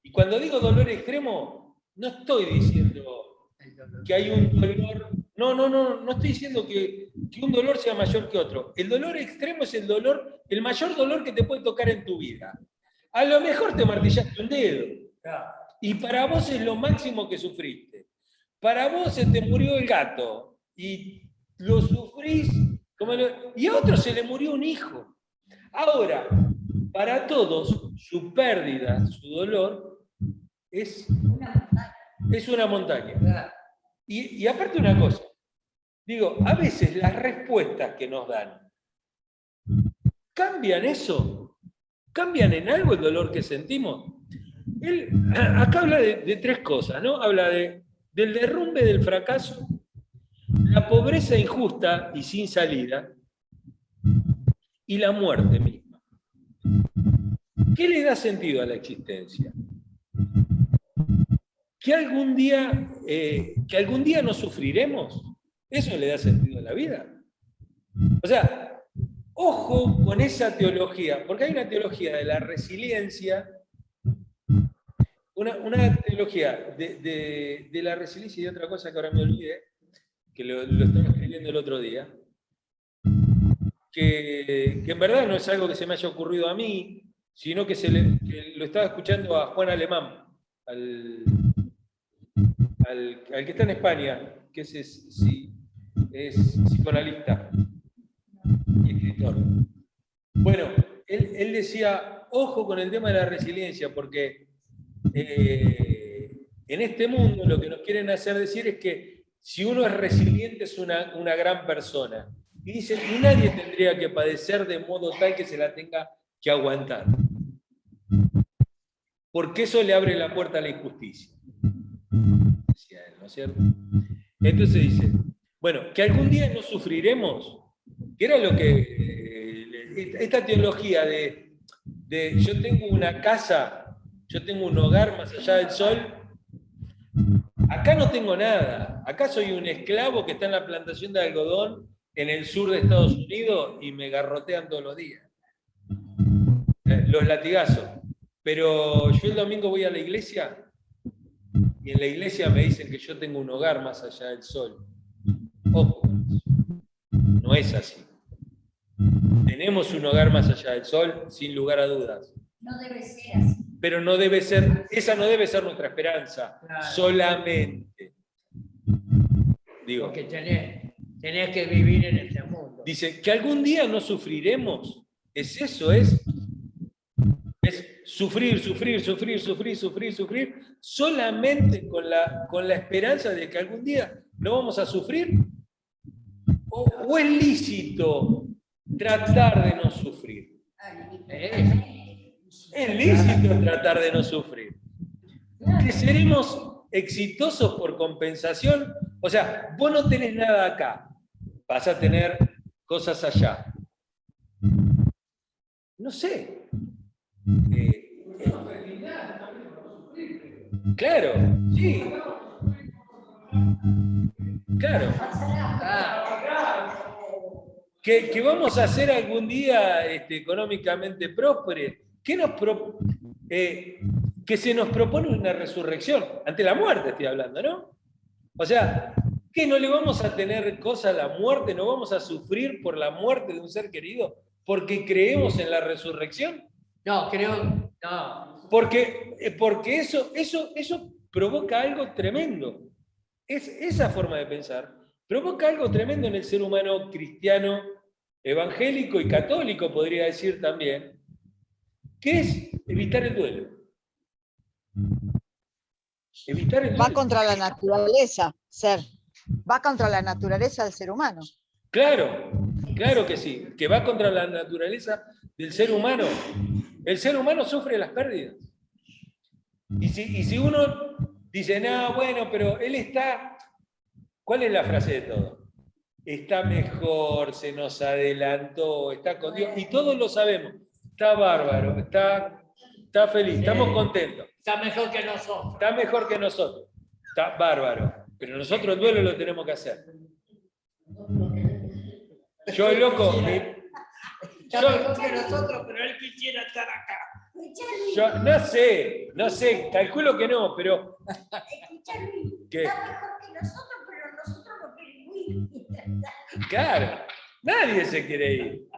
Y cuando digo dolor extremo, no estoy diciendo que hay un dolor. No estoy diciendo que un dolor sea mayor que otro. El dolor extremo es el mayor dolor que te puede tocar en tu vida. A lo mejor te martillaste un dedo. Y para vos es lo máximo que sufriste. Para vos se te murió el gato. Y lo sufrís. Y a otro se le murió un hijo. Ahora, para todos, su pérdida, su dolor, es una montaña. Y aparte una cosa, digo, a veces las respuestas que nos dan, ¿cambian eso? ¿Cambian en algo el dolor que sentimos? Él acá habla de tres cosas, ¿no? Habla del derrumbe del fracaso, la pobreza injusta y sin salida, y la muerte misma. ¿Qué le da sentido a la existencia? ¿Que algún día no sufriremos? ¿Eso le da sentido a la vida? O sea, ojo con esa teología, porque hay una teología de la resiliencia, una teología de la resiliencia y de otra cosa que ahora me olvidé, que lo estaba escribiendo el otro día, que en verdad no es algo que se me haya ocurrido a mí, sino que lo estaba escuchando a Juan Alemán, al que está en España, que es psicoanalista y escritor. Bueno, él decía, ojo con el tema de la resiliencia, porque en este mundo lo que nos quieren hacer decir es que si uno es resiliente es una gran persona. Y dicen, y nadie tendría que padecer de modo tal que se la tenga que aguantar. Porque eso le abre la puerta a la injusticia. Decía él, ¿no es cierto? Entonces dice, bueno, que algún día no sufriremos, que era lo que esta teología de yo tengo una casa, yo tengo un hogar más allá del sol, acá no tengo nada, acá soy un esclavo que está en la plantación de algodón en el sur de Estados Unidos y me garrotean todos los días. Los latigazos. Pero yo el domingo voy a la iglesia y en la iglesia me dicen que yo tengo un hogar más allá del sol. Ojo, no es así. Tenemos un hogar más allá del sol, sin lugar a dudas. No debe ser así. Pero no debe ser, esa no debe ser nuestra esperanza, solamente. Digo, porque tenés que vivir en este mundo. Dice, que algún día no sufriremos. Es eso, es sufrir, solamente con la esperanza de que algún día no vamos a sufrir. ¿O es lícito tratar de no sufrir? Es lícito tratar de no sufrir. Que seremos exitosos por compensación. O sea, vos no tenés nada acá, vas a tener cosas allá. No sé. Claro, sí. Claro. Que vamos a ser algún día económicamente prósperos. Que se nos propone una resurrección. Ante la muerte estoy hablando, ¿no? O sea, que no le vamos a tener cosa a la muerte, no vamos a sufrir por la muerte de un ser querido, porque creemos en la resurrección. No, no. Porque eso provoca algo tremendo. Esa forma de pensar provoca algo tremendo en el ser humano cristiano, evangélico y católico, podría decir también, que es evitar el duelo. Evitar el duelo. Va contra la naturaleza, va contra la naturaleza del ser humano. Claro, claro que sí, que va contra la naturaleza del ser humano. El ser humano sufre las pérdidas. Y si uno dice, no, bueno, pero él está... ¿Cuál es la frase de todo? Está mejor, se nos adelantó, está con Dios, y todos lo sabemos. Está bárbaro, está feliz, estamos contentos. Está mejor que nosotros. Está mejor que nosotros. Está bárbaro. Pero nosotros el duelo lo tenemos que hacer. Yo, loco, Está mejor que nosotros, pero él quisiera estar acá. Escuchá, Yo no sé, calculo que no, pero Luis, ¿qué? está mejor que nosotros, pero nosotros no queremos ir. Claro, nadie se quiere ir.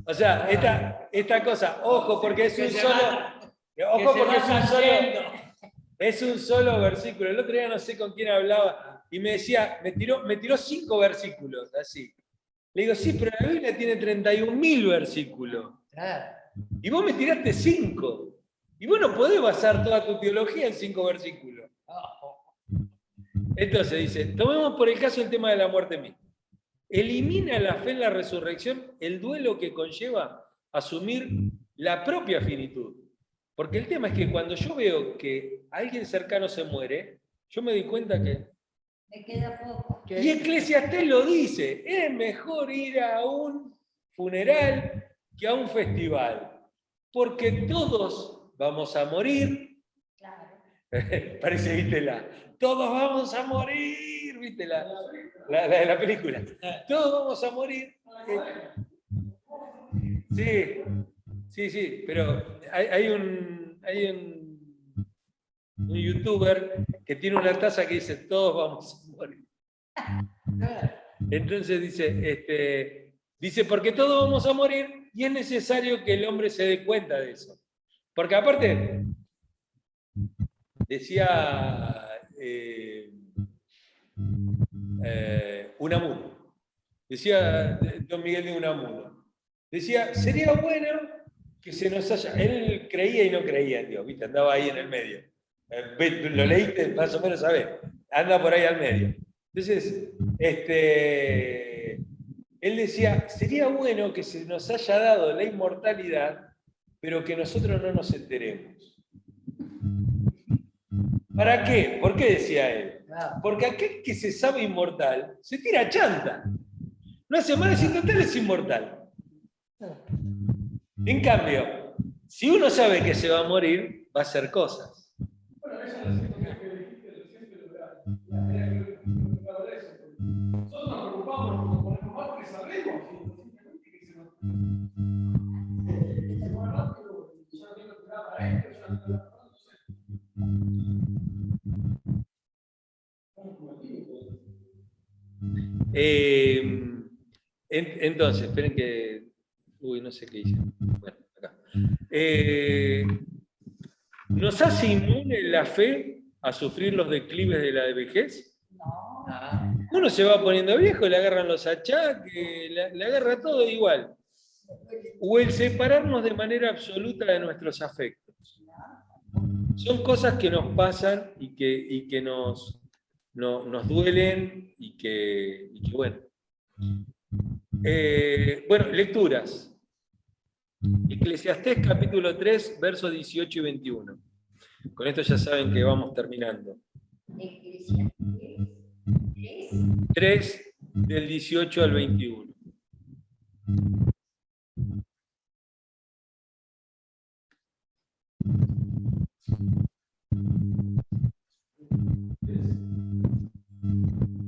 O sea, esta cosa, ojo, porque es un solo. Ojo, porque es un solo versículo. El otro día no sé con quién hablaba y me decía, me tiró 5 versículos, así. Le digo, sí, pero la Biblia tiene 31.000 versículos. Y vos me tiraste 5. Y vos no podés basar toda tu teología en 5 versículos. Entonces dice, tomemos por el caso el tema de la muerte misma. Elimina la fe en la resurrección el duelo que conlleva asumir la propia finitud. Porque el tema es que cuando yo veo que alguien cercano se muere, yo me di cuenta que... Me queda poco. Y Eclesiastés lo dice, es mejor ir a un funeral que a un festival. Porque todos vamos a morir. Claro. Parece, viste, todos vamos a morir, viste, la de la película. Todos vamos a morir. Sí, pero hay un youtuber que tiene una taza que dice, todos vamos a morir. Entonces dice, porque todos vamos a morir y es necesario que el hombre se dé cuenta de eso. Porque aparte, decía Unamuno, decía don Miguel de Unamuno, decía, sería bueno que se nos haya... Él creía y no creía en Dios, ¿viste? Andaba ahí en el medio. Lo leíste, más o menos sabés, anda por ahí al medio. Entonces, él decía, sería bueno que se nos haya dado la inmortalidad, pero que nosotros no nos enteremos. ¿Para qué? ¿Por qué decía él? Porque aquel que se sabe inmortal se tira chanta. No hace mal decir total es inmortal. En cambio, si uno sabe que se va a morir, va a hacer cosas. Bueno, esa es la situación que dijiste recién, pero nosotros nos preocupamos, nos ponemos mal porque sabemos, simplemente que se nos... Bueno, pero yo no tengo que dar para esto, yo no tengo que dar para Entonces, esperen que... Uy, no sé qué hice. Bueno, acá. ¿Nos hace inmune la fe a sufrir los declives de la vejez? No. Uno se va poniendo viejo, le agarran los achaques, le agarra todo igual. O el separarnos de manera absoluta de nuestros afectos. Son cosas que nos pasan y que nos duelen y que bueno. Bueno, lecturas. Eclesiastés capítulo 3, versos 18 y 21. Con esto ya saben que vamos terminando. Eclesiastés 3 del 18 al 21.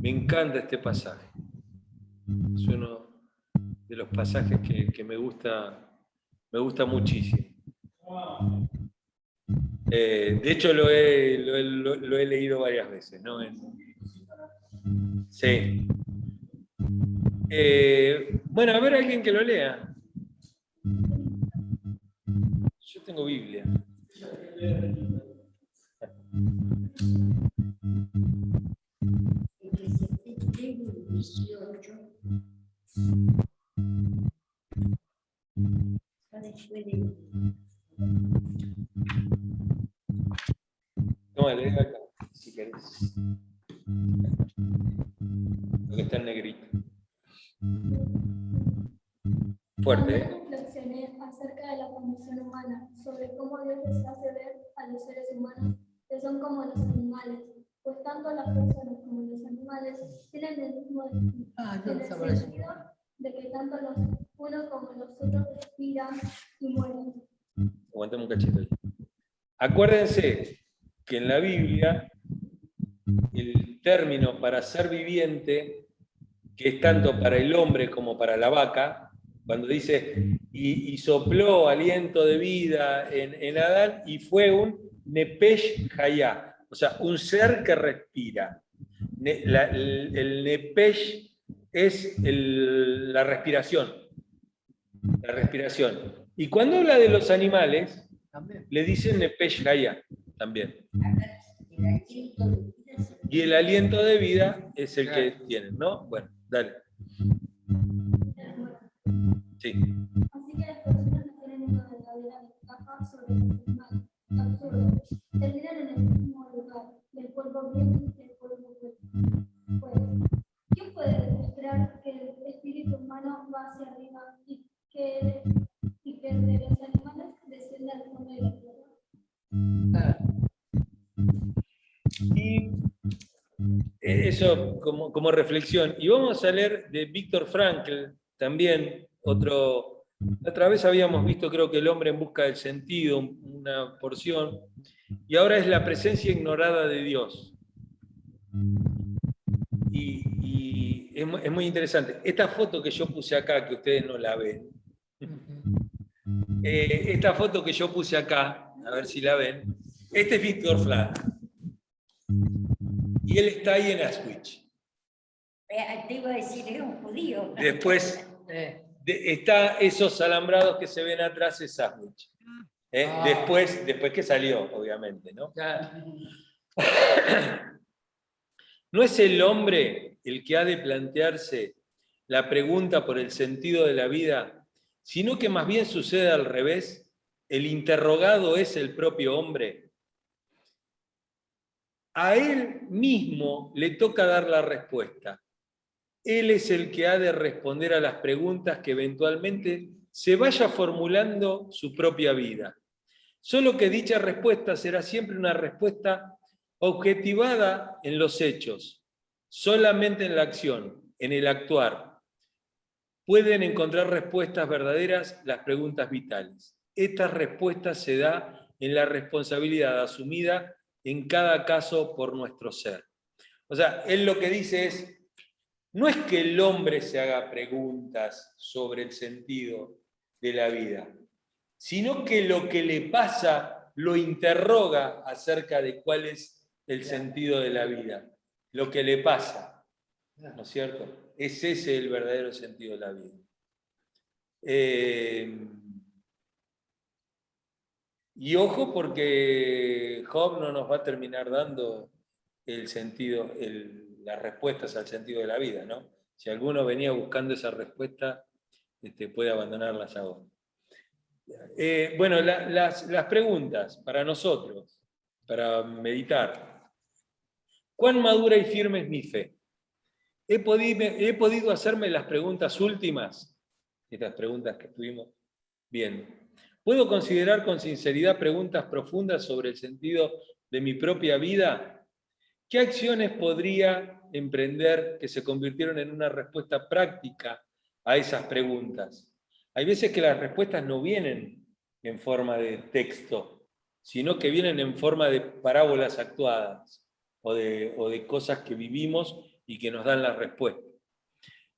Me encanta este pasaje. Es uno de los pasajes que me gusta muchísimo. De hecho, lo he leído varias veces, ¿no? Sí. Bueno, a ver alguien que lo lea. Yo tengo Biblia. Eclesiastés 3, 18. Toma, lee acá, si querés. Lo que está en negrito. Fuerte, ¿eh? También reflexioné acerca de la condición humana, sobre cómo Dios les hace ver a los seres humanos que son como los animales, pues tanto las personas como los animales tienen el mismo destino, en el sentido de que tanto los unos como los otros respiran y mueren. Aguantemos un cachito ahí. Acuérdense que en la Biblia el término para ser viviente, que es tanto para el hombre como para la vaca, Cuando dice, y sopló aliento de vida en Adán, y fue un Nepesh Hayá, o sea, un ser que respira. El Nepesh es la respiración. La respiración. Y cuando habla de los animales, le dicen Nepesh Hayá también. Y el aliento de vida es el que tienen, ¿no? Bueno, dale. Sí. Así que las personas no tienen una verdadera ventaja sobre los animales. Absurdo. Terminan en el mismo lugar. Y el polvo viene y el polvo vuelve. Pues, ¿quién puede demostrar que el espíritu humano va hacia arriba y que de los animales desciende al fondo de la tierra? Y eso como reflexión. Y vamos a leer de Víctor Frankl, también otra vez habíamos visto, creo que El hombre en busca del sentido, una porción, y ahora es la presencia ignorada de Dios. Y es muy interesante. Esta foto que yo puse acá, que ustedes no la ven, esta foto que yo puse acá, a ver si la ven, este es Víctor Frankl. Y él está ahí en Auschwitz. Te iba a decir, era un judío. Después está esos alambrados que se ven atrás, es Auschwitz. Después que salió, obviamente, ¿no? ¿No es el hombre el que ha de plantearse la pregunta por el sentido de la vida, sino que más bien sucede al revés? El interrogado es el propio hombre. A él mismo le toca dar la respuesta. Él es el que ha de responder a las preguntas que eventualmente se vaya formulando su propia vida. Solo que dicha respuesta será siempre una respuesta objetivada en los hechos, solamente en la acción, en el actuar. Pueden encontrar respuestas verdaderas las preguntas vitales. Estas respuestas se dan en la responsabilidad asumida en cada caso por nuestro ser. O sea, él lo que dice es, no es que el hombre se haga preguntas sobre el sentido de la vida, sino que lo que le pasa lo interroga acerca de cuál es el sentido de la vida, lo que le pasa, ¿no es cierto? Es ese el verdadero sentido de la vida. Y ojo porque Job no nos va a terminar dando el sentido, las respuestas al sentido de la vida, ¿no? Si alguno venía buscando esa respuesta, puede abandonarlas ahora. Bueno, las preguntas para nosotros, para meditar. ¿Cuán madura y firme es mi fe? ¿He podido hacerme las preguntas últimas? Estas preguntas que estuvimos viendo. ¿Puedo considerar con sinceridad preguntas profundas sobre el sentido de mi propia vida? ¿Qué acciones podría emprender que se convirtieron en una respuesta práctica a esas preguntas? Hay veces que las respuestas no vienen en forma de texto, sino que vienen en forma de parábolas actuadas o de cosas que vivimos y que nos dan la respuesta.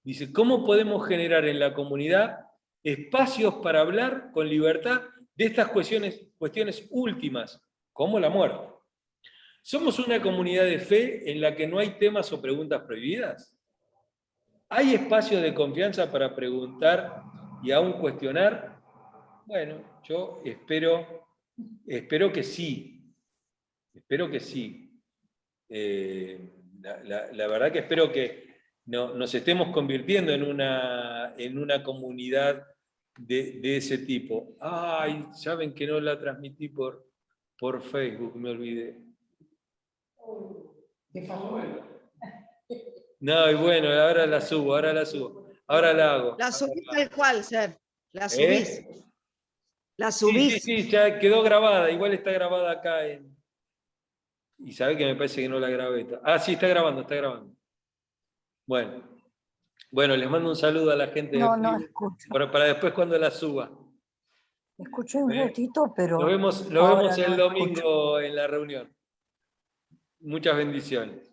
Dice, ¿cómo podemos generar en la comunidad espacios para hablar con libertad de estas cuestiones últimas, como la muerte? ¿Somos una comunidad de fe en la que no hay temas o preguntas prohibidas? ¿Hay espacios de confianza para preguntar y aún cuestionar? Bueno, yo espero que sí. Espero que sí. La verdad que espero que nos estemos convirtiendo en una comunidad de ese tipo. Ay, saben que no la transmití por Facebook, me olvidé. No, y bueno, ahora la subo, ahora la hago. La subís tal cual, Ser. La subís. La subís. Sí, ya quedó grabada, igual está grabada acá y sabe que me parece que no la grabé. Sí, está grabando. Bueno, les mando un saludo a la gente de No Facebook, escucho. para después cuando la suba. Escuché un ratito, pero Lo vemos el domingo en la reunión. Muchas bendiciones.